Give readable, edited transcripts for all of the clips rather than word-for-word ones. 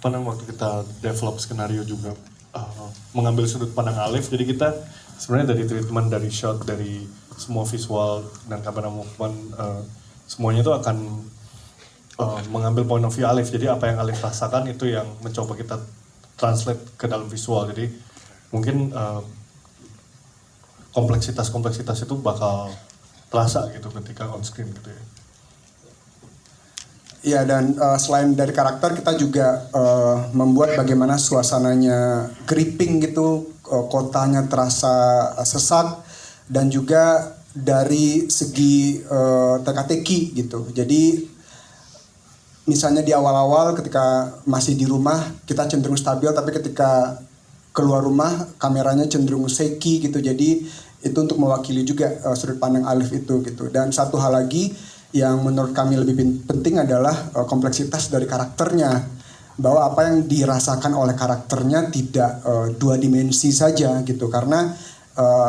waktu kita develop skenario juga mengambil sudut pandang Alif. Jadi kita sebenarnya dari treatment, dari shot, dari semua visual dan kamera movement, semuanya itu akan mengambil point of view Alif. Jadi apa yang Alif rasakan itu yang mencoba kita translate ke dalam visual. Jadi mungkin kompleksitas itu bakal terasa gitu ketika on screen gitu ya. Iya, dan selain dari karakter, kita juga membuat bagaimana suasananya gripping gitu, kotanya terasa sesak, dan juga dari segi teka-teki gitu. Jadi misalnya di awal-awal ketika masih di rumah kita cenderung stabil, tapi ketika keluar rumah kameranya cenderung shaky gitu. Jadi itu untuk mewakili juga sudut pandang Alif itu gitu. Dan satu hal lagi yang menurut kami lebih penting adalah kompleksitas dari karakternya, bahwa apa yang dirasakan oleh karakternya tidak dua dimensi saja gitu, karena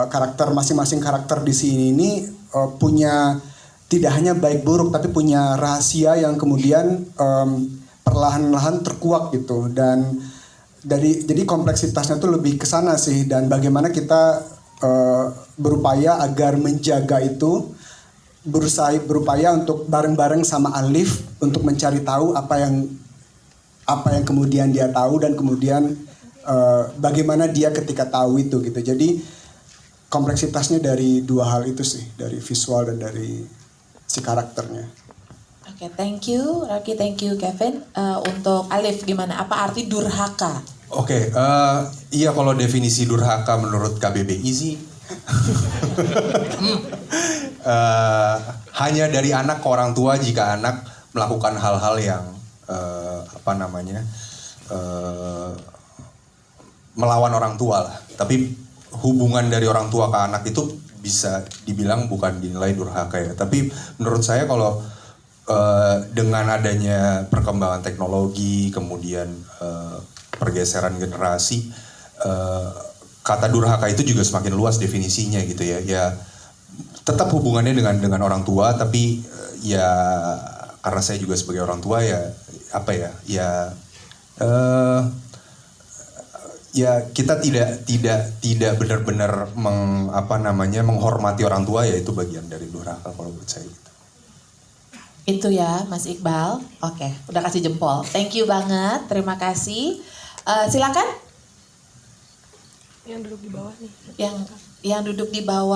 karakter masing-masing karakter di sini ini punya tidak hanya baik buruk tapi punya rahasia yang kemudian perlahan-lahan terkuak gitu. Dan jadi kompleksitasnya tuh lebih ke sana sih, dan bagaimana kita berupaya agar menjaga itu, berupaya untuk bareng-bareng sama Alif untuk mencari tahu apa yang kemudian dia tahu, dan kemudian bagaimana dia ketika tahu itu gitu. Jadi kompleksitasnya dari dua hal itu sih, dari visual dan dari si karakternya. Oke, thank you Raki, thank you Kevin. Untuk Alif gimana? Apa arti durhaka? Oke, iya, kalau definisi durhaka menurut KBBI sih hanya dari anak ke orang tua jika anak melakukan hal-hal yang melawan orang tua lah. Tapi hubungan dari orang tua ke anak itu bisa dibilang bukan dinilai durhaka ya. Tapi menurut saya kalau dengan adanya perkembangan teknologi, kemudian pergeseran generasi, kata durhaka itu juga semakin luas definisinya gitu ya. Ya tetap hubungannya dengan orang tua, tapi ya karena saya juga sebagai orang tua ya ya kita tidak benar-benar menghormati orang tua, ya itu bagian dari durhaka kalau buat saya gitu. Itu ya Mas Iqbal. Oke, udah kasih jempol. Thank you banget, terima kasih. Silakan. Yang duduk di bawah nih. Yang duduk di bawah.